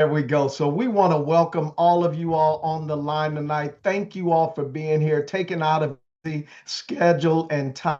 There we go. So we want to welcome all of you all on the line tonight. Thank you all for being here, taking out of the schedule and time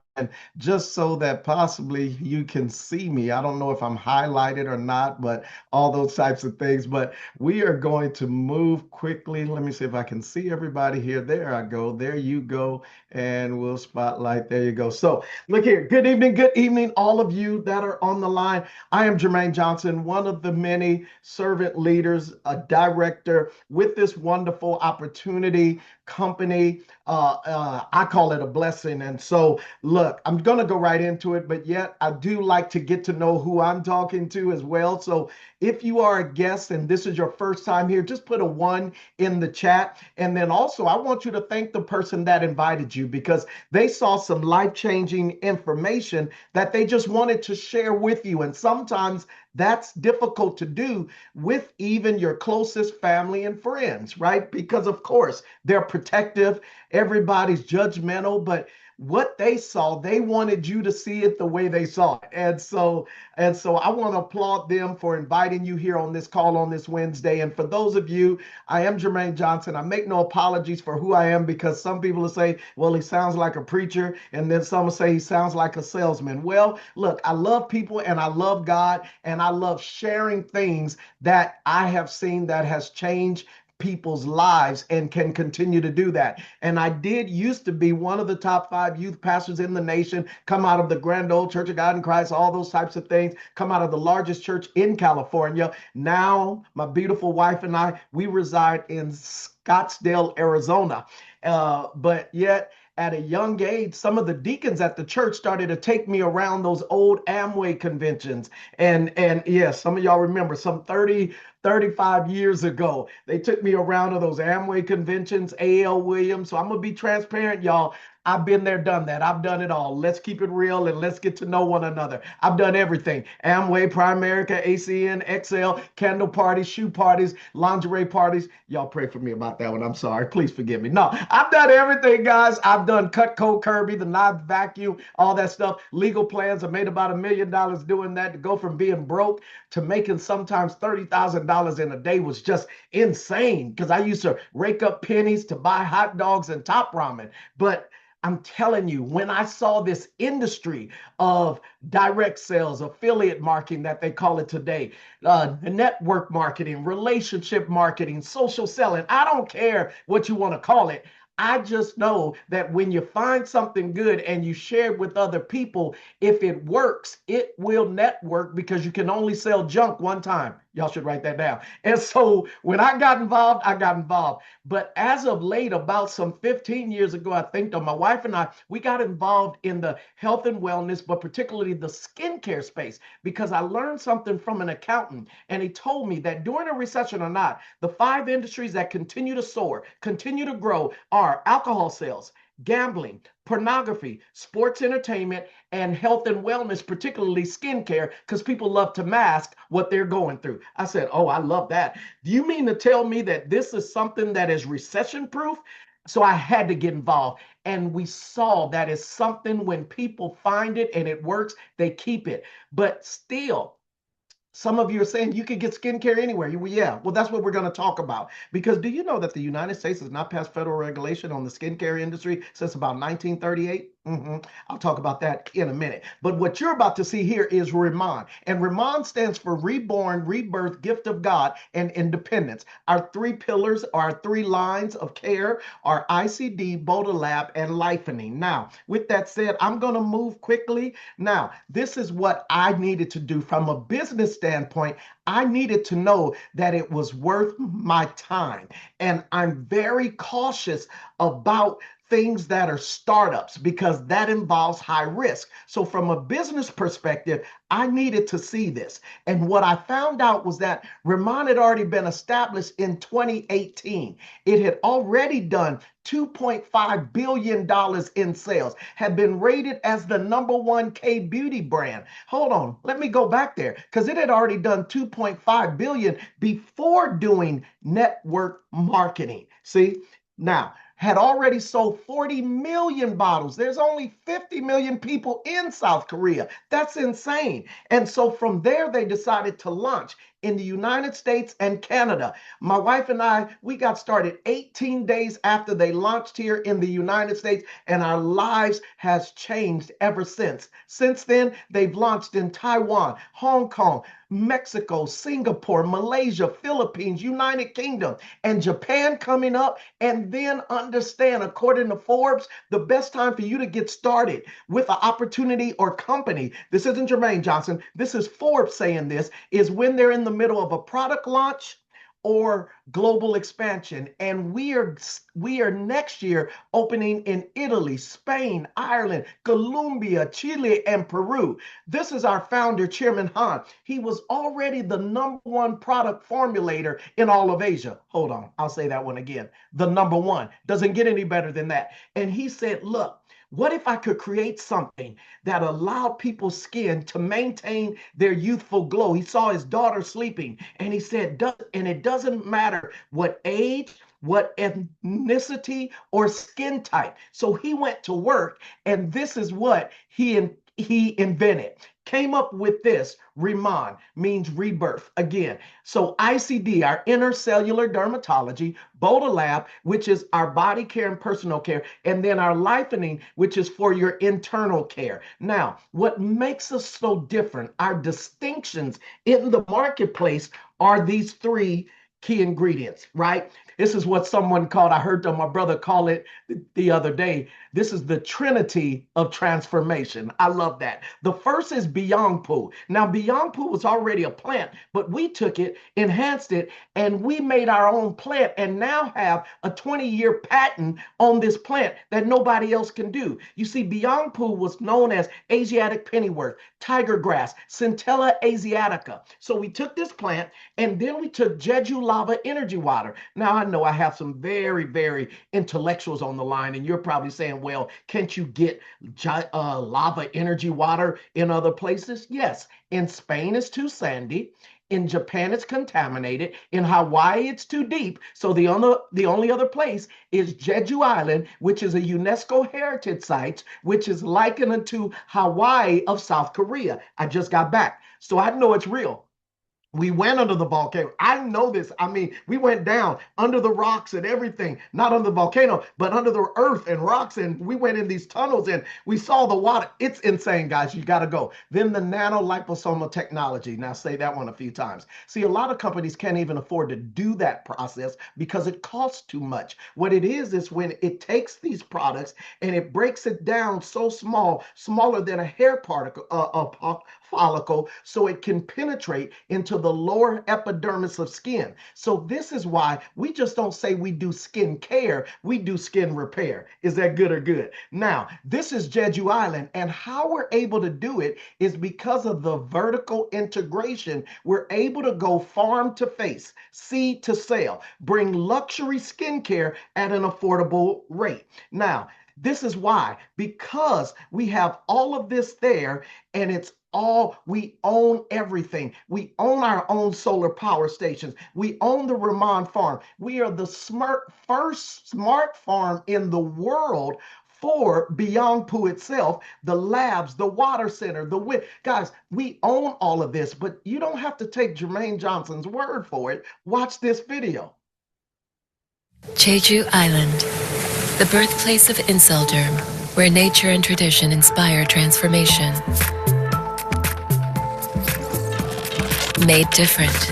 just so that possibly you can see me. I don't know if I'm highlighted or not, but all those types of things. But we are going to move quickly. Let me see if I can see everybody here. There I go. There you go. And we'll spotlight. There you go. So look here. Good evening, all of you that are on the line. I am Jermaine Johnson, one of the many servant leaders, a director with this wonderful opportunity company. I call it a blessing. And so, look, I'm going to go right into it, but yet I do like to get to know who I'm talking to as well. So, if you are a guest and this is your first time here, just put a one in the chat. And then also, I want you to thank the person that invited you because they saw some life changing information that they just wanted to share with you. And sometimes that's difficult to do with even your closest family and friends, right? Because, of course, they're protective, everybody's judgmental, but what they saw, they wanted you to see it the way they saw it. And so I want to applaud them for inviting you here on this call on this Wednesday. And for those of you, I am Jermaine Johnson. I make no apologies for who I am because some people will say, well, he sounds like a preacher. And then some will say he sounds like a salesman. Well, look, I love people and I love God and I love sharing things that I have seen that has changed people's lives and can continue to do that. And I did used to be one of the top 5 youth pastors in the nation, come out of the Grand Old Church of God in Christ, all those types of things, come out of the largest church in California. Now, my beautiful wife and I, we reside in Scottsdale, Arizona. But yet, at a young age, some of the deacons at the church started to take me around those old Amway conventions. And yes, some of y'all remember some 35 years ago, they took me around to those Amway conventions, A.L. Williams. So I'm going to be transparent, y'all. I've been there, done that. I've done it all. Let's keep it real and let's get to know one another. I've done everything. Amway, Primerica, ACN, XL, candle parties, shoe parties, lingerie parties. Y'all pray for me about that one. I'm sorry. Please forgive me. No, I've done everything, guys. I've done Cutco Kirby, the knife vacuum, all that stuff. Legal plans. I made about $1 million doing that. To go from being broke to making sometimes $30,000 in a day was just insane because I used to rake up pennies to buy hot dogs and top ramen. But I'm telling you, when I saw this industry of direct sales, affiliate marketing that they call it today, network marketing, relationship marketing, social selling, I don't care what you want to call it. I just know that when you find something good and you share it with other people, if it works, it will network because you can only sell junk one time. Y'all should write that down. And so when I got involved, I got involved. But as of late, about some 15 years ago, I think, though, my wife and I, we got involved in the health and wellness, but particularly the skincare space, because I learned something from an accountant. And he told me that during a recession or not, the 5 industries that continue to soar, continue to grow are alcohol sales, gambling, pornography, sports entertainment, and health and wellness, particularly skincare, because people love to mask what they're going through. I said, oh, I love that. Do you mean to tell me that this is something that is recession proof? So I had to get involved. And we saw that is something when people find it and it works, they keep it. But still, some of you are saying you can get skincare anywhere. Well, yeah, well, that's what we're going to talk about. Because do you know that the United States has not passed federal regulation on the skincare industry since about 1938? I'll talk about that in a minute. But what you're about to see here is Riman. And Riman stands for Reborn, Rebirth, Gift of God, and Independence. Our 3 pillars, our 3 lines of care are ICD, Bodalab, and Lifening. Now, with that said, I'm going to move quickly. Now, this is what I needed to do from a business standpoint. I needed to know that it was worth my time. And I'm very cautious about things that are startups because that involves high risk. So, from a business perspective, I needed to see this. And what I found out was that Riman had already been established in 2018. It had already done $2.5 billion in sales, had been rated as the #1 K beauty brand. Hold on, let me go back there because it had already done 2.5 billion before doing network marketing. See, now had already sold 40 million bottles. There's only 50 million people in South Korea. That's insane. And so from there, they decided to launch in the United States and Canada. My wife and I, we got started 18 days after they launched here in the United States, and our lives has changed ever since. Since then, they've launched in Taiwan, Hong Kong, Mexico, Singapore, Malaysia, Philippines, United Kingdom, and Japan coming up. And then understand, according to Forbes, the best time for you to get started with an opportunity or company, this isn't Jermaine Johnson, this is Forbes saying this, is when they're in the middle of a product launch or global expansion. And we are next year opening in Italy, Spain, Ireland, Colombia, Chile, and Peru. This is our founder, Chairman Han. He was already the #1 product formulator in all of Asia. Hold on, I'll say that one again. The #1. Doesn't get any better than that. And he said, look, what if I could create something that allowed people's skin to maintain their youthful glow? He saw his daughter sleeping, and he said, and it doesn't matter what age, what ethnicity, or skin type. So he went to work, and this is what he invented. Came up with this. Riman means rebirth again. So ICD, our intercellular dermatology, Boda Lab, which is our body care and personal care, and then our lifening, which is for your internal care. Now, what makes us so different, our distinctions in the marketplace, are these three key ingredients, right? This is what someone called, I heard my brother call it the other day. This is the Trinity of transformation. I love that. The first is Beyond Poo. Now, Beyond Poo was already a plant, but we took it, enhanced it, and we made our own plant, and now have a 20-year patent on this plant that nobody else can do. You see, Beyond Poo was known as Asiatic pennyworth, tiger grass, Centella asiatica. So we took this plant, and then we took Jeju lava energy water. Now, I know I have some very, very intellectuals on the line, and you're probably saying, well, can't you get lava energy water in other places? Yes. In Spain, it's too sandy. In Japan, it's contaminated. In Hawaii, it's too deep. So the only other place is Jeju Island, which is a UNESCO heritage site, which is likened to Hawaii of South Korea. I just got back, so I know it's real. We went under the volcano. I know this. I mean, we went down under the rocks and everything, not under the volcano, but under the earth and rocks. And we went in these tunnels and we saw the water. It's insane, guys. You got to go. Then the nano liposomal technology. Now, say that one a few times. See, a lot of companies can't even afford to do that process because it costs too much. What it is when it takes these products and it breaks it down so small, smaller than a hair particle, follicle, so it can penetrate into the lower epidermis of skin. So this is why we just don't say we do skin care, we do skin repair. Is that good or good? Now, this is Jeju Island, and how we're able to do it is because of the vertical integration. We're able to go farm to face, seed to sale, bring luxury skincare at an affordable rate. Now, this is why, because we have all of this there, and we own everything. We own our own solar power stations. We own the Riman farm. We are the first smart farm in the world for Beyond Poo itself, the labs, the water center, the wind. Guys, we own all of this, but you don't have to take Jermaine Johnson's word for it. Watch this video. Jeju Island, the birthplace of Inselderm, where nature and tradition inspire transformation. Made different,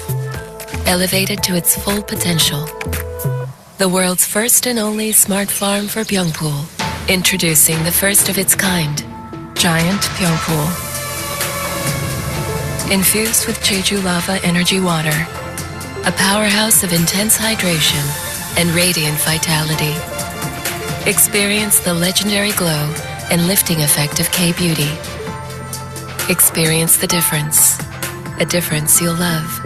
elevated to its full potential. The world's first and only smart farm for Byungpool, introducing the first of its kind, Giant Byungpool. Infused with Jeju lava energy water, a powerhouse of intense hydration and radiant vitality. Experience the legendary glow and lifting effect of K-Beauty. Experience the difference. A difference you'll love.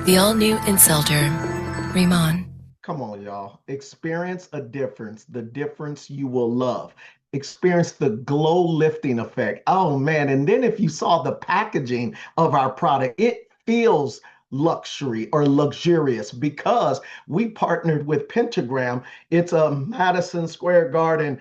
The all-new Inselderm, Riman. Come on, y'all. Experience a difference. The difference you will love. Experience the glow lifting effect. Oh, man. And then if you saw the packaging of our product, it feels luxury or luxurious because we partnered with Pentagram. It's a Madison Square Garden,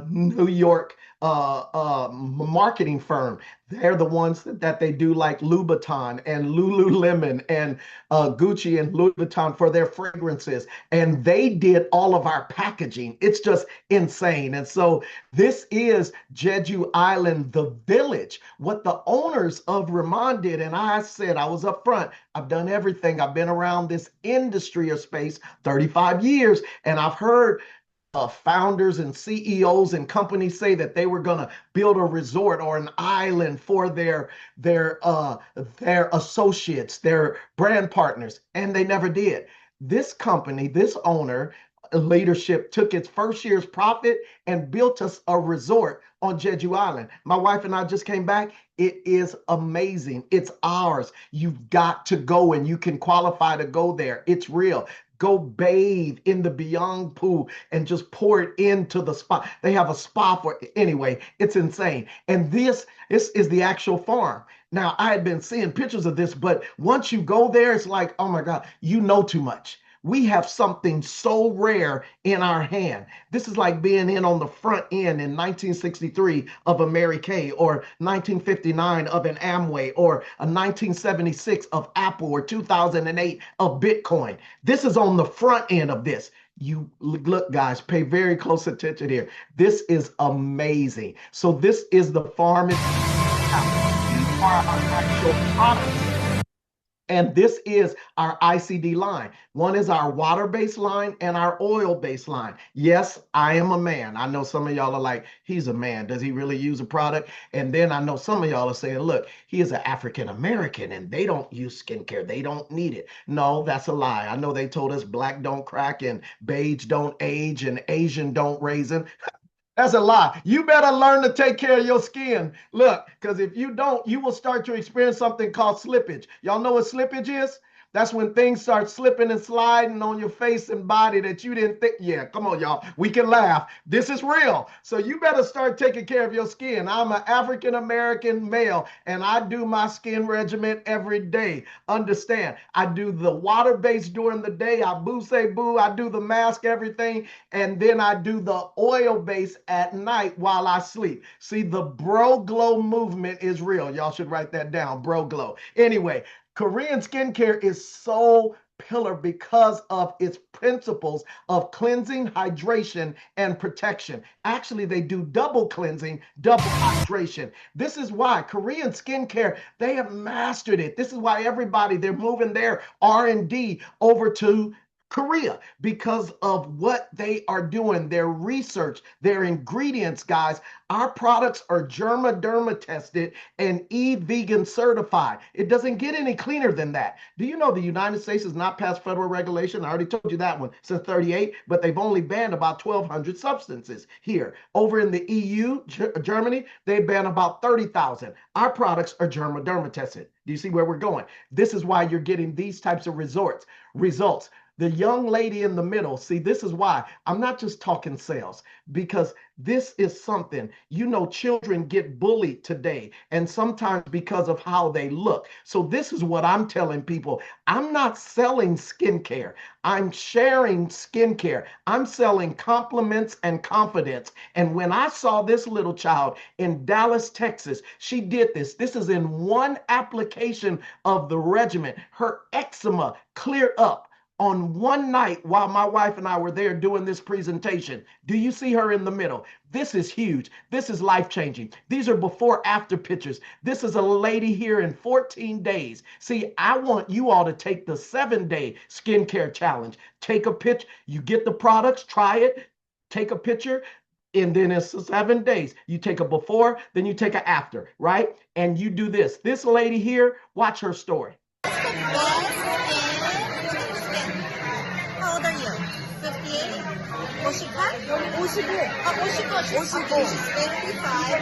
New York marketing firm. They're the ones that they do like Louboutin and Lululemon and Gucci and Louis Vuitton for their fragrances. And they did all of our packaging. It's just insane. And so this is Jeju Island, the village, what the owners of Riman did. And I said, I was up front. I've done everything. I've been around this industry or space 35 years, and I've heard founders and CEOs and companies say that they were going to build a resort or an island for their associates, their brand partners, and they never did. This company, this owner, leadership took its first year's profit and built us a resort on Jeju Island. My wife and I just came back. It is amazing. It's ours. You've got to go, and you can qualify to go there. It's real. Go bathe in the Beyond pool and just pour it into the spa. They have a spa for it. Anyway, it's insane. And this is the actual farm. Now, I had been seeing pictures of this, but once you go there, it's like, oh my God, you know too much. We have something so rare in our hand. This is like being in on the front end in 1963 of a Mary Kay, or 1959 of an Amway, or a 1976 of Apple, or 2008 of Bitcoin. This is on the front end of this. You look, guys, pay very close attention here. This is amazing. So this is the farm. These are our actual products. And this is our ICD line. One is our water-based line and our oil-based line. Yes, I am a man. I know some of y'all are like, he's a man. Does he really use a product? And then I know some of y'all are saying, look, he is an African American and they don't use skincare. They don't need it. No, that's a lie. I know they told us black don't crack and beige don't age and Asian don't raisin. That's a lie. You better learn to take care of your skin. Look, because if you don't, you will start to experience something called slippage. Y'all know what slippage is? That's when things start slipping and sliding on your face and body that you didn't think. Yeah, come on, y'all. We can laugh. This is real. So you better start taking care of your skin. I'm an African American male, and I do my skin regimen every day. Understand? I do the water base during the day. I boo. I do the mask, everything. And then I do the oil base at night while I sleep. See, the Bro Glow movement is real. Y'all should write that down. Bro Glow. Anyway, Korean skincare is so pillar because of its principles of cleansing, hydration, and protection. Actually, they do double cleansing, double hydration. This is why Korean skincare, they have mastered it. This is why everybody, they're moving their R&D over to Korea because of what they are doing, their research, their ingredients, guys. Our products are Germa tested and vegan certified. It doesn't get any cleaner than that. Do you know the United States has not passed federal regulation? I already told you that one since 38, but they've only banned about 1,200 substances here. Over in the EU, Germany, they ban about 30,000. Our products are Germa tested. Do you see where we're going? This is why you're getting these types of results. The young lady in the middle, see, this is why I'm not just talking sales, because this is something, you know, children get bullied today, and sometimes because of how they look. So this is what I'm telling people. I'm not selling skincare. I'm sharing skincare. I'm selling compliments and confidence. And when I saw this little child in Dallas, Texas, she did this. This is in one application of the regimen. Her eczema cleared up on one night while my wife and I were there doing this presentation. Do you see her in the middle? This is huge. This is life-changing. These are before-after pictures. This is a lady here in 14 days. See, I want you all to take the 7-day skincare challenge. Take a picture. You get the products, try it, take a picture, and then it's 7 days. You take a before, then you take an after, right? And you do this. This lady here, watch her story. How old are you? 58? 58? 55. Oh, 55. She's 55.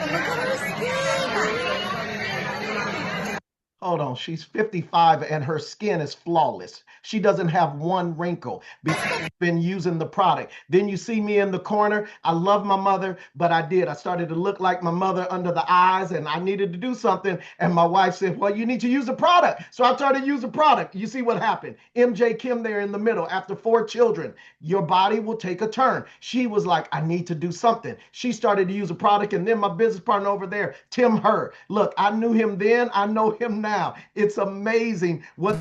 And look at her skin. Hold on, she's 55 and her skin is flawless. She doesn't have one wrinkle because she's been using the product. Then you see me in the corner. I love my mother, but I did. I started to look like my mother under the eyes and I needed to do something. And my wife said, well, you need to use the product. So I started to use the product. You see what happened? MJ Kim there in the middle after 4 children. Your body will take a turn. She was like, I need to do something. She started to use a product. And then my business partner over there, Tim Hur. Look, I knew him then. I know him now. It's amazing what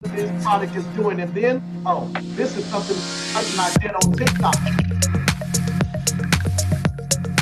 this product is doing. And then, oh, this is something I did on TikTok.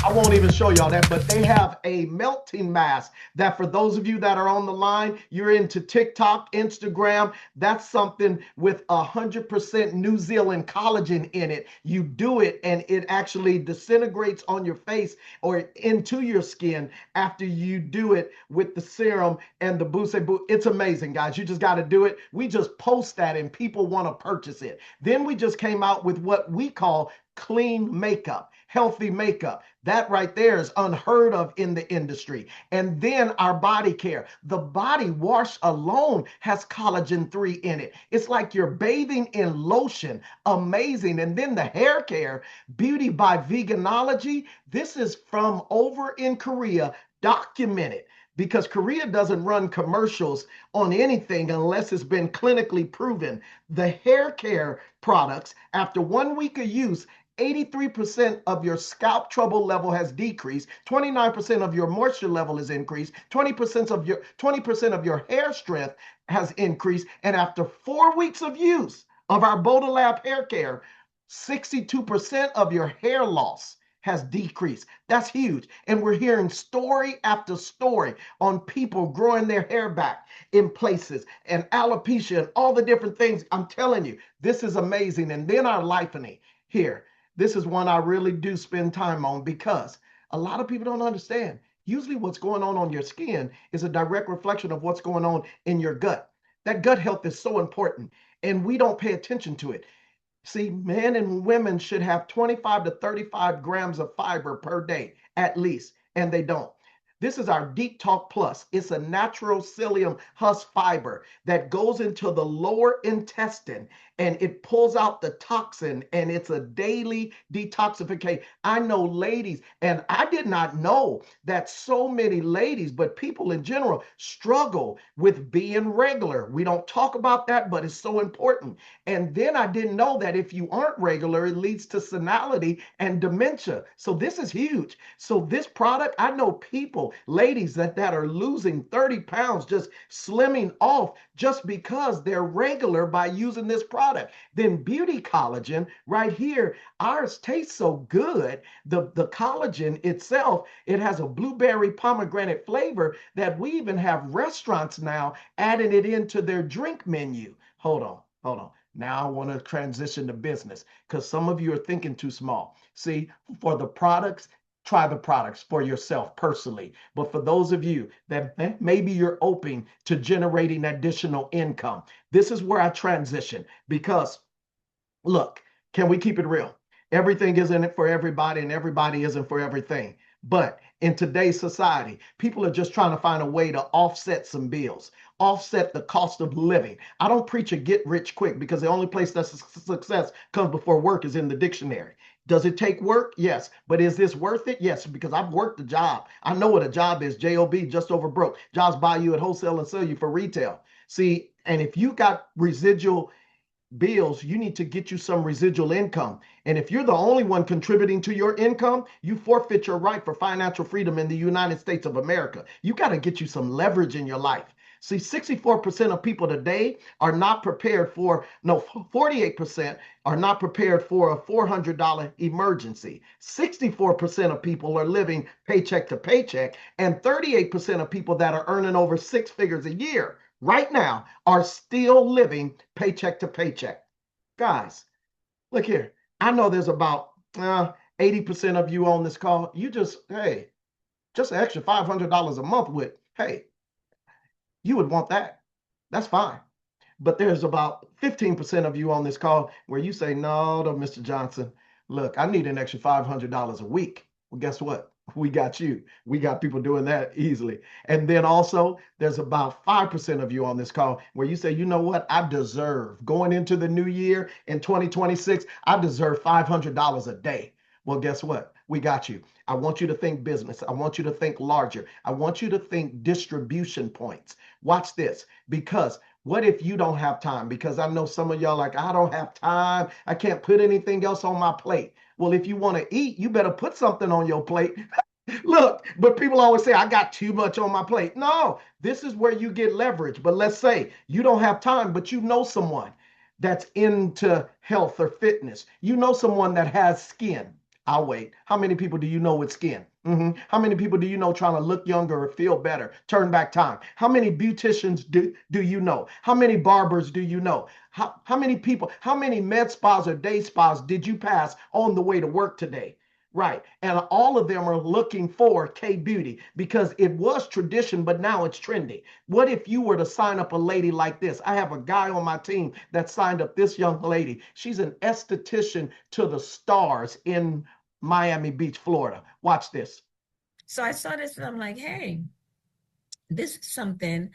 I won't even show y'all that, but they have a melting mask that for those of you that are on the line, you're into TikTok, Instagram, that's something with 100% New Zealand collagen in it. You do it and it actually disintegrates on your face or into your skin after you do it with the serum and the Boost. It's amazing, guys. You just got to do it. We just post that and people want to purchase it. Then we just came out with what we call clean makeup, healthy makeup. That right there is unheard of in the industry. And then our body care. The body wash alone has collagen 3 in it. It's like you're bathing in lotion. Amazing. And then the hair care, Beauty by Veganology. This is from over in Korea, documented because Korea doesn't run commercials on anything unless it's been clinically proven. The hair care products, after 1 week of use, 83% of your scalp trouble level has decreased, 29% of your moisture level is increased, 20% of your hair strength has increased, and after 4 weeks of use of our Bodalab hair care, 62% of your hair loss has decreased. That's huge. And we're hearing story after story on people growing their hair back in places and alopecia and all the different things. I'm telling you, this is amazing. And then our Lifeny here. This is one I really do spend time on because a lot of people don't understand. Usually what's going on your skin is a direct reflection of what's going on in your gut. That gut health is so important and we don't pay attention to it. See, men and women should have 25 to 35 grams of fiber per day, at least, and they don't. This is our Deep Talk Plus. It's a natural psyllium husk fiber that goes into the lower intestine and it pulls out the toxin and it's a daily detoxification. I know ladies, and I did not know that so many ladies, but people in general struggle with being regular. We don't talk about that, but it's so important. And then I didn't know that if you aren't regular, it leads to senility and dementia. So this is huge. So this product, I know people, ladies that are losing 30 pounds, just slimming off just because they're regular by using this product. Then beauty collagen right here, ours tastes so good. The collagen itself, it has a blueberry pomegranate flavor that we even have restaurants now adding it into their drink menu. Hold on. Now I want to transition to business because some of you are thinking too small. See, for the products, try the products for yourself personally. But for those of you that maybe you're open to generating additional income, this is where I transition because look, can we keep it real? Everything isn't it for everybody and everybody isn't for everything. But in today's society, people are just trying to find a way to offset some bills, offset the cost of living. I don't preach a get rich quick because the only place that success comes before work is in the dictionary. Does it take work? Yes. But is this worth it? Yes, because I've worked the job. I know what a job is. JOB, just over broke. Jobs buy you at wholesale and sell you for retail. See, and if you got residual bills, you need to get you some residual income. And if you're the only one contributing to your income, you forfeit your right for financial freedom in the United States of America. You got to get you some leverage in your life. See, 64% of people today are not prepared for, no, 48% are not prepared for a $400 emergency. 64% of people are living paycheck to paycheck, and 38% of people that are earning over 6 figures a year right now are still living paycheck to paycheck. Guys, look here. I know there's about 80% of you on this call. You just, hey, just an extra $500 a month with, hey, you would want that. That's fine. But there's about 15% of you on this call where you say, no, Mr. Johnson, look, I need an extra $500 a week. Well, guess what? We got you. We got people doing that easily. And then also, there's about 5% of you on this call where you say, you know what? I deserve going into the new year in 2026, I deserve $500 a day. Well, guess what? We got you. I want you to think business. I want you to think larger. I want you to think distribution points. Watch this, because what if you don't have time? Because I know some of y'all like, I don't have time. I can't put anything else on my plate. Well, if you want to eat, you better put something on your plate. Look, but people always say, I got too much on my plate. No, this is where you get leverage. But let's say you don't have time, but you know someone that's into health or fitness. You know someone that has skin. I'll wait. How many people do you know with skin? How many people do you know trying to look younger or feel better? Turn back time. How many beauticians do you know? How many barbers do you know? How many people, how many med spas or day spas did you pass on the way to work today? Right. And all of them are looking for K beauty because it was tradition, but now it's trendy. What if you were to sign up a lady like this? I have a guy on my team that signed up this young lady. She's an esthetician to the stars in Miami Beach, Florida. Watch this. So I saw this and I'm like, hey, this is something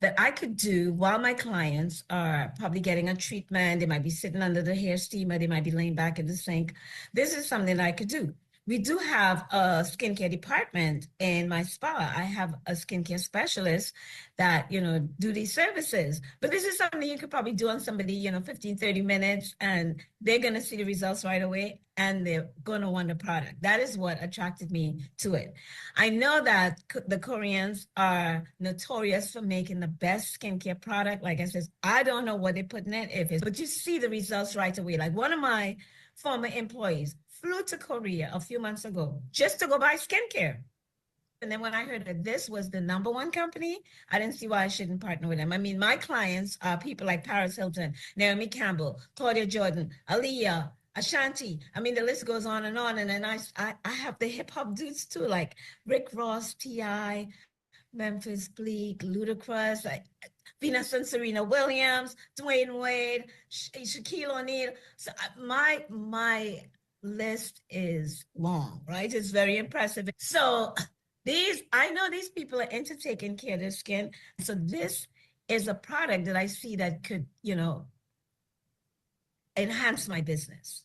that I could do while my clients are probably getting a treatment. They might be sitting under the hair steamer. They might be laying back in the sink. This is something that I could do. We do have a skincare department in my spa. I have a skincare specialist that, do these services. But this is something you could probably do on somebody, 15, 30 minutes, and they're going to see the results right away, and they're going to want the product. That is what attracted me to it. I know that the Koreans are notorious for making the best skincare product. Like I said, I don't know what they put in it, but you see the results right away. Like one of my former employees flew to Korea a few months ago just to go buy skincare. And then when I heard that this was the number one company, I didn't see why I shouldn't partner with them. I mean, my clients are people like Paris Hilton, Naomi Campbell, Claudia Jordan, Aaliyah, Ashanti. I mean, the list goes on. And then I have the hip hop dudes too, like Rick Ross, T.I., Memphis Bleak, Ludacris, like Venus and Serena Williams, Dwayne Wade, Shaquille O'Neal. So my list is long, right? It's very impressive. So I know these people are into taking care of their skin. So this is a product that I see that could, enhance my business.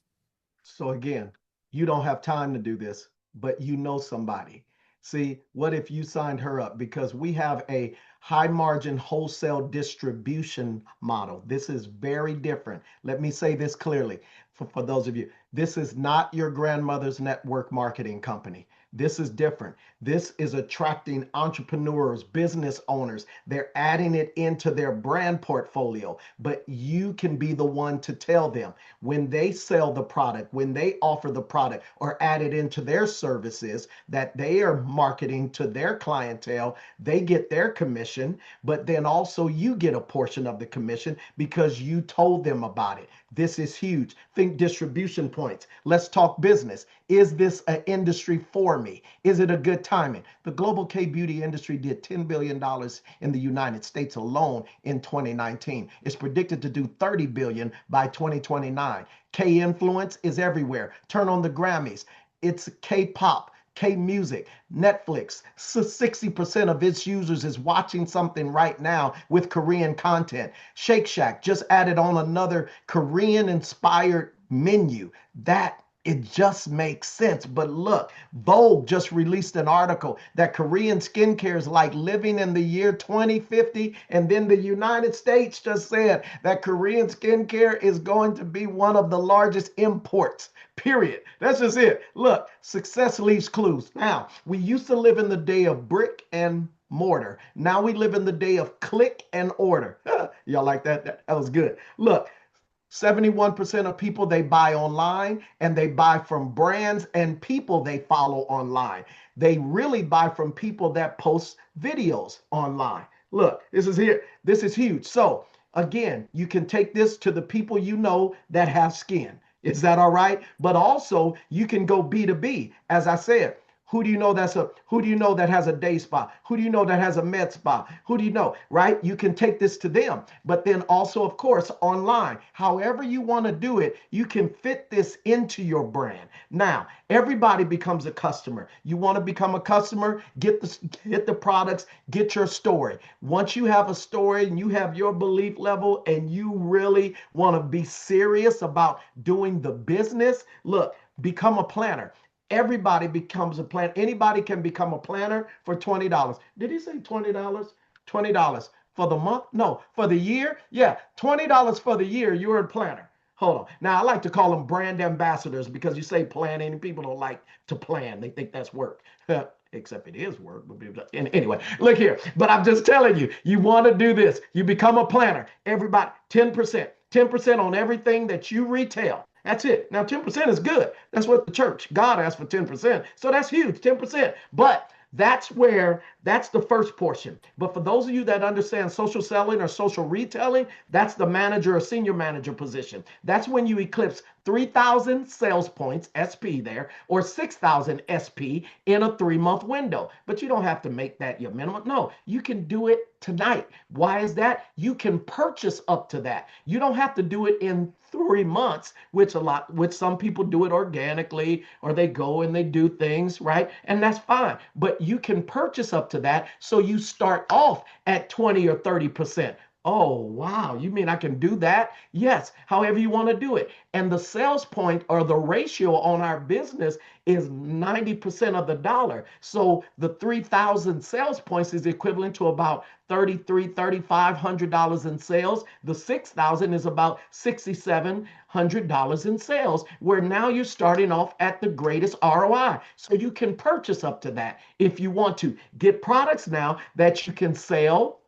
So again, you don't have time to do this, but you know somebody. See, what if you signed her up? Because we have a high margin wholesale distribution model. This is very different. Let me say this clearly for those of you. This is not your grandmother's network marketing company. This is different. This is attracting entrepreneurs, business owners. They're adding it into their brand portfolio, but you can be the one to tell them when they sell the product, when they offer the product or add it into their services that they are marketing to their clientele, they get their commission, but then also you get a portion of the commission because you told them about it. This is huge. Think distribution points. Let's talk business. Is this an industry for me? Is it a good timing? The global K beauty industry did $10 billion in the United States alone in 2019. It's predicted to do 30 billion by 2029. K influence is everywhere. Turn on the Grammys. It's K-pop, K-music, Netflix. 60% of its users is watching something right now with Korean content. Shake Shack just added on another Korean-inspired menu. It just makes sense. But look, Vogue just released an article that Korean skincare is like living in the year 2050. And then the United States just said that Korean skincare is going to be one of the largest imports. Period. That's just it. Look, success leaves clues. Now, we used to live in the day of brick and mortar. Now we live in the day of click and order. Y'all like that? That was good. Look, 71% of people they buy online and they buy from brands and people they follow online. They really buy from people that post videos online. Look, this is here. This is huge. So again, you can take this to the people you know that have skin. Is that all right? But also you can go B2B. As I said, Who do you know who do you know that has a day spa? Who do you know that has a med spa? Who do you know, right? You can take this to them, but then also, of course, online. However you want to do it, you can fit this into your brand. Now, everybody becomes a customer. You want to become a customer, get the products, get your story. Once you have a story and you have your belief level and you really want to be serious about doing the business, look, become a planner. Everybody becomes a planner. Anybody can become a planner for $20. Did he say $20? $20 for the month? No, for the year? Yeah, $20 for the year. You're a planner. Hold on. Now, I like to call them brand ambassadors because you say planning and people don't like to plan. They think that's work. Except it is work. Anyway, look here. But I'm just telling you, you want to do this. You become a planner. Everybody, 10%. 10% on everything that you retail. That's it. Now, 10% is good. That's what the church, God asked for 10%. So that's huge, 10%. But that's the first portion. But for those of you that understand social selling or social retailing, that's the manager or senior manager position. That's when you eclipse 3,000 sales points, SP there, or 6,000 SP in a 3-month window. But you don't have to make that your minimum. No, you can do it tonight. Why is that? You can purchase up to that. You don't have to do it in 3 months, which some people do it organically, or they go and they do things, right? And that's fine. But you can purchase up to that. So you start off at 20 or 30%. Oh, wow. You mean I can do that? Yes. However you want to do it. And the sales point or the ratio on our business is 90% of the dollar. So the 3,000 sales points is equivalent to about $3,500 in sales. The 6,000 is about $6,700 in sales, where now you're starting off at the greatest ROI. So you can purchase up to that if you want to. Get products now that you can sell,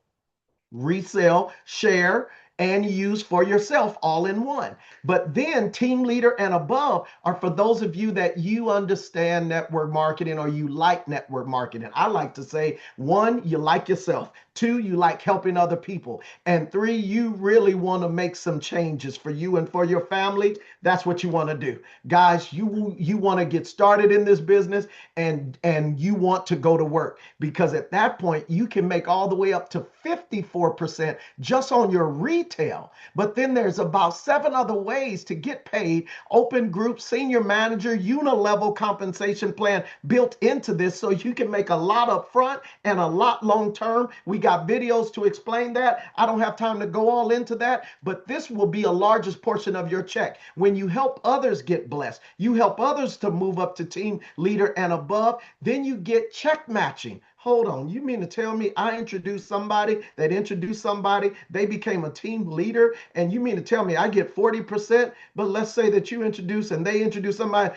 resell, share, and use for yourself all in one. But then team leader and above are for those of you that you understand network marketing or you like network marketing. I like to say, 1, you like yourself. 2, you like helping other people. And 3, you really want to make some changes for you and for your family. That's what you want to do. Guys, you want to get started in this business and you want to go to work, because at that point you can make all the way up to 54% just on your retail. But then there's about 7 other ways to get paid. Open group, senior manager, unilevel compensation plan built into this, so you can make a lot up front and a lot long term. We got videos to explain that. I don't have time to go all into that, but this will be a largest portion of your check. When you help others get blessed, you help others to move up to team leader and above, then you get check matching. Hold on, you mean to tell me I introduced somebody that introduced somebody, they became a team leader, and you mean to tell me I get 40%, but let's say that you introduce and they introduce somebody,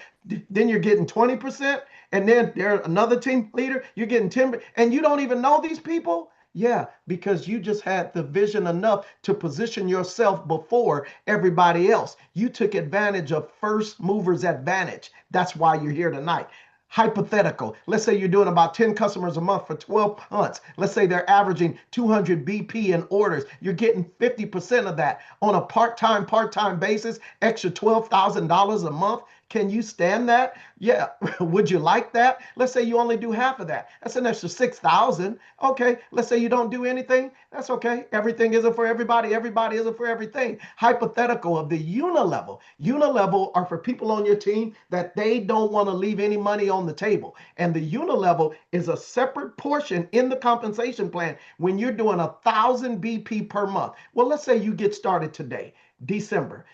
then you're getting 20%, and then there's another team leader, you're getting 10%, and you don't even know these people? Yeah, because you just had the vision enough to position yourself before everybody else. You took advantage of first movers advantage. That's why you're here tonight. Hypothetical. Let's say you're doing about 10 customers a month for 12 months. Let's say they're averaging 200 BP in orders. You're getting 50% of that on a part-time basis, extra $12,000 a month. Can you stand that? Yeah. Would you like that? Let's say you only do half of that. That's an extra 6,000. Okay. Let's say you don't do anything. That's okay. Everything isn't for everybody. Everybody isn't for everything. Hypothetical of the unilevel. Unilevel are for people on your team that they don't want to leave any money on the table. And the unilevel is a separate portion in the compensation plan when you're doing 1,000 BP per month. Well, let's say you get started today. December,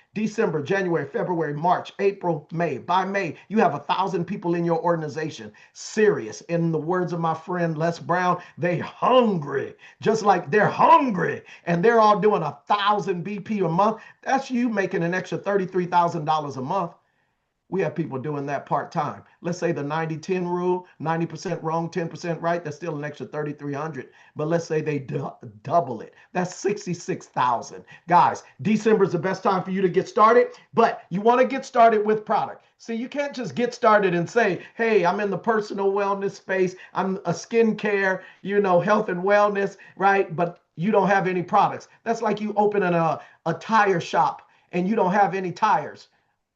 January, February, March, April, May. By May, you have 1,000 people in your organization. Serious. In the words of my friend Les Brown, they hungry. Just like they're hungry. And they're all doing 1,000 BP a month. That's you making an extra $33,000 a month. We have people doing that part-time. Let's say the 90-10 rule, 90% wrong, 10% right. That's still an extra 3,300. But let's say they double it. That's 66,000. Guys, December is the best time for you to get started, but you want to get started with product. See, you can't just get started and say, hey, I'm in the personal wellness space. I'm a skincare, health and wellness, right? But you don't have any products. That's like you opening a tire shop and you don't have any tires.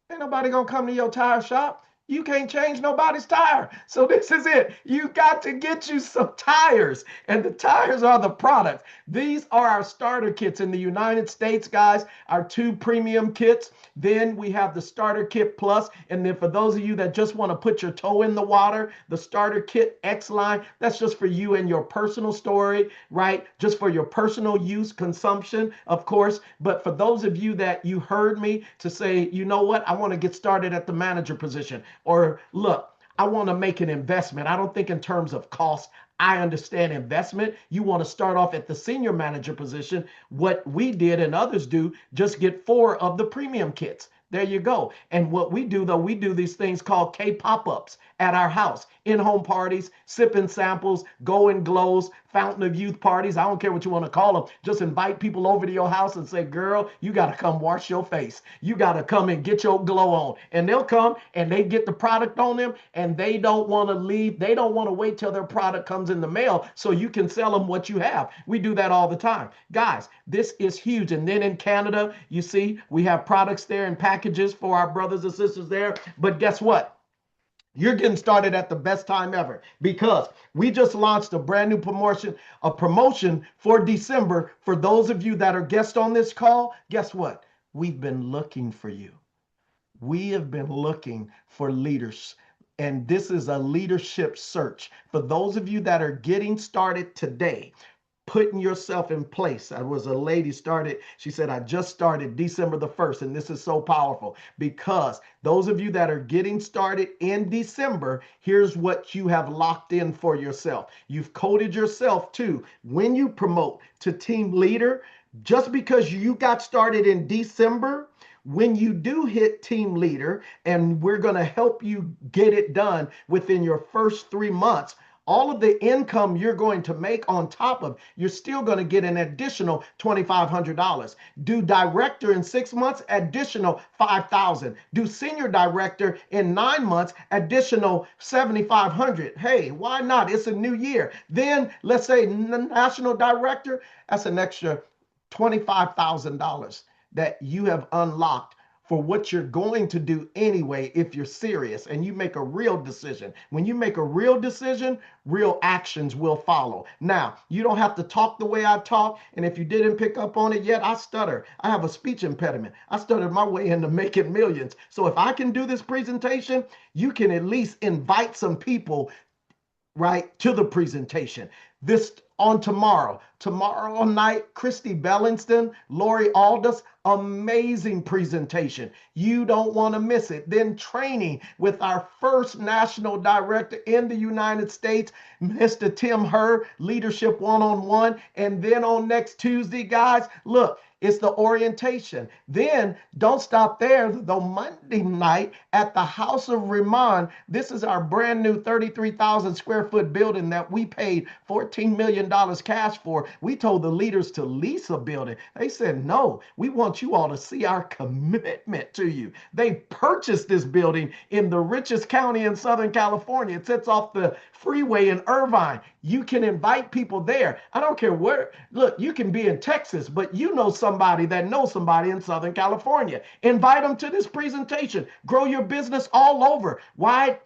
Ain't nobody gonna come to your tire shop. You can't change nobody's tire. So this is it. You got to get you some tires, and the tires are the product. These are our starter kits in the United States, guys, our 2 premium kits. Then we have the starter kit plus, and then for those of you that just want to put your toe in the water, the starter kit X line, that's just for you and your personal story, right? Just for your personal use, consumption, of course. But for those of you that you heard me to say, you know what, I want to get started at the manager position, or look, I want to make an investment. I don't think in terms of cost. I understand investment. You want to start off at the senior manager position. What we did and others do, just get 4 of the premium kits. There you go. And what we do, though, we do these things called K pop-ups at our house, in-home parties, sipping samples, go and glows, fountain of youth parties. I don't care what you want to call them. Just invite people over to your house and say, girl, you got to come wash your face. You got to come and get your glow on. And they'll come and they get the product on them, and they don't want to leave. They don't want to wait till their product comes in the mail so you can sell them what you have. We do that all the time. Guys, this is huge. And then in Canada, you see, we have products there and packages for our brothers and sisters there. But guess what? You're getting started at the best time ever, because we just launched a brand new promotion for December. For those of you that are guests on this call, guess what? We've been looking for you. We have been looking for leaders, and this is a leadership search. For those of you that are getting started today, putting yourself in place. I was a lady started, she said, I just started December the 1st. And this is so powerful, because those of you that are getting started in December, here's what you have locked in for yourself. You've coded yourself to, when you promote to team leader, just because you got started in December, when you do hit team leader, and we're going to help you get it done within your first 3 months, all of the income you're going to make on top of, you're still going to get an additional $2,500. Do director in 6 months, additional $5,000. Do senior director in 9 months, additional $7,500. Hey, why not? It's a new year. Then let's say national director, that's an extra $25,000 that you have unlocked for what you're going to do anyway if you're serious and you make a real decision. When you make a real decision, real actions will follow. Now, you don't have to talk the way I talk, and if you didn't pick up on it yet, I stutter. I have a speech impediment. I stuttered my way into making millions. So if I can do this presentation, you can at least invite some people, right, to the presentation. This on tomorrow night, Christy Bellingston, Lori Aldous, amazing presentation. You don't want to miss it. Then training with our first national director in the United States, Mr. Tim Herr, Leadership One-on-One. And then on next Tuesday, guys, look, it's the orientation. Then don't stop there. Though Monday night at the House of Riman, this is our brand new 33,000 square foot building that we paid $14 million cash for. We told the leaders to lease a building. They said, no, we want you all to see our commitment to you. They purchased this building in the richest county in Southern California. It sits off the freeway in Irvine. You can invite people there. I don't care where. Look, you can be in Texas, but you know somebody that knows somebody in Southern California. Invite them to this presentation. Grow your business all over. Why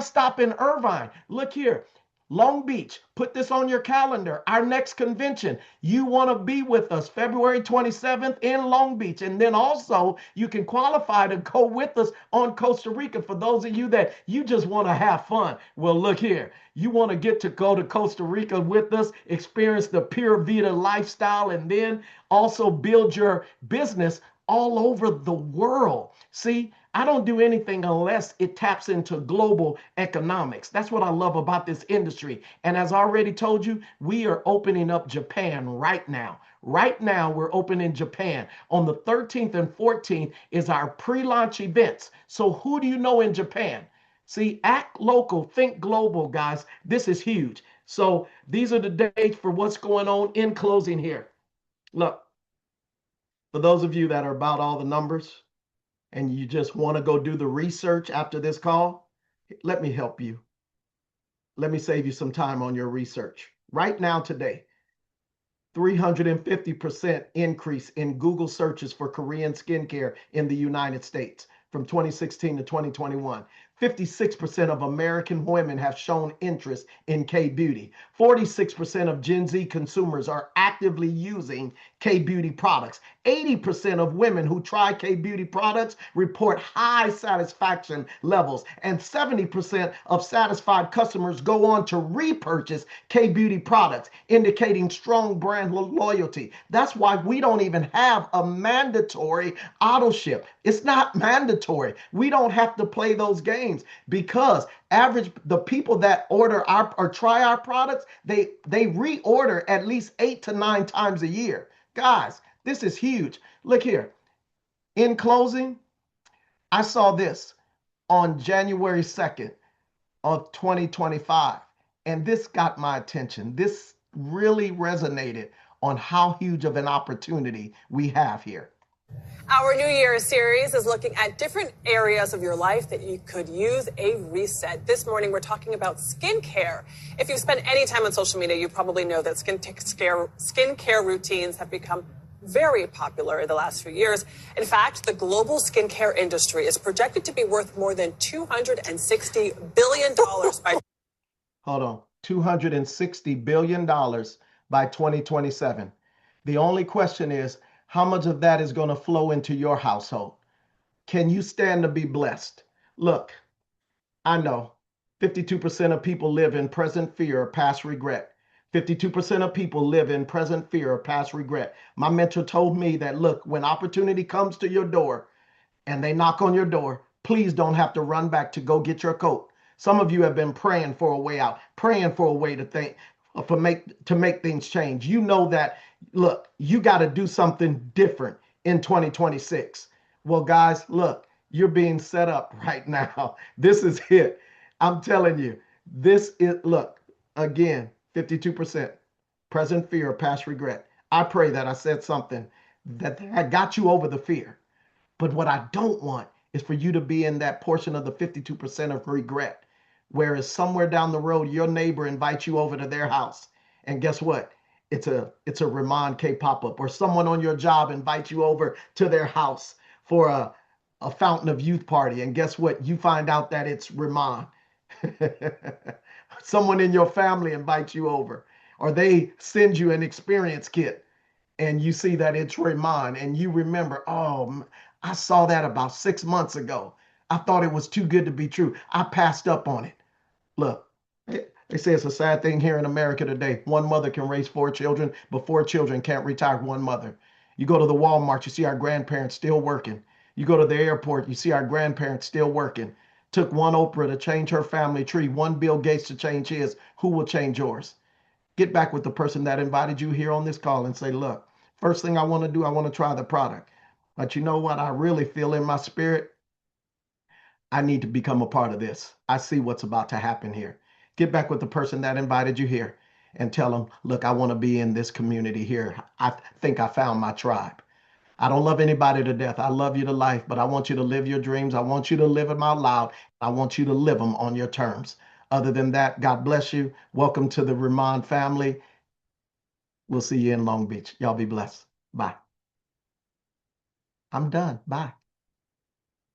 stop in Irvine? Look here. Long Beach, put this on your calendar. Our next convention, you want to be with us February 27th in Long Beach. And then also you can qualify to go with us on Costa Rica for those of you that you just want to have fun. Well, look here. You want to get to go to Costa Rica with us, experience the Pure Vida lifestyle, and then also build your business all over the world. See, I don't do anything unless it taps into global economics. That's what I love about this industry. And as I already told you, we are opening up Japan right now. Right now, we're opening Japan. On the 13th and 14th is our pre-launch events. So who do you know in Japan? See, act local, think global, guys. This is huge. So these are the dates for what's going on. In closing here. Look, for those of you that are about all the numbers, and you just want to go do the research after this call, let me help you. Let me save you some time on your research. Right now, today, 350% increase in Google searches for Korean skincare in the United States from 2016 to 2021. 56% of American women have shown interest in K beauty. 46% of Gen Z consumers are actively using K beauty products. 80% of women who try K beauty products report high satisfaction levels, and 70% of satisfied customers go on to repurchase K beauty products, indicating strong brand loyalty. That's why we don't even have a mandatory auto ship. It's not mandatory. We don't have to play those games because the people that order our or try our products, they reorder at least 8 to 9 times a year. Guys, this is huge. Look here. In closing, I saw this on January 2nd of 2025, and this got my attention. This really resonated on how huge of an opportunity we have here. Our New Year's series is looking at different areas of your life that you could use a reset. This morning, we're talking about skincare. If you've spent any time on social media, you probably know that skincare routines have become very popular in the last few years. In fact, the global skincare industry is projected to be worth more than $260 billion by... Hold on. $260 billion by 2027. The only question is, how much of that is going to flow into your household? Can you stand to be blessed? Look, I know 52% of people live in present fear or past regret. 52% of people live in present fear or past regret. My mentor told me that, look, when opportunity comes to your door and they knock on your door, please don't have to run back to go get your coat. Some of you have been praying for a way out, praying for a way to make things change. You know that, look, you got to do something different in 2026. Well, guys, look, you're being set up right now. This is it. I'm telling you, this is, look, again, 52%, present fear, past regret. I pray that I said something that got you over the fear. But what I don't want is for you to be in that portion of the 52% of regret. Whereas somewhere down the road, your neighbor invites you over to their house. And guess what? It's a Riman K pop-up, or someone on your job invites you over to their house for a Fountain of Youth party. And guess what? You find out that it's Riman. Someone in your family invites you over, or they send you an experience kit and you see that it's Riman, and you remember, oh, I saw that about 6 months ago. I thought it was too good to be true. I passed up on it. Look, they say it's a sad thing here in America today. One mother can raise 4 children, but 4 children can't retire one mother. You go to the Walmart, you see our grandparents still working. You go to the airport, you see our grandparents still working. Took one Oprah to change her family tree, one Bill Gates to change his. Who will change yours? Get back with the person that invited you here on this call and say, look, first thing I want to do, I want to try the product. But you know what? I really feel in my spirit, I need to become a part of this. I see what's about to happen here. Get back with the person that invited you here and tell them, look, I want to be in this community here. I think I found my tribe. I don't love anybody to death. I love you to life, but I want you to live your dreams. I want you to live them out loud. I want you to live them on your terms. Other than that, God bless you. Welcome to the Riman family. We'll see you in Long Beach. Y'all be blessed. Bye. I'm done. Bye.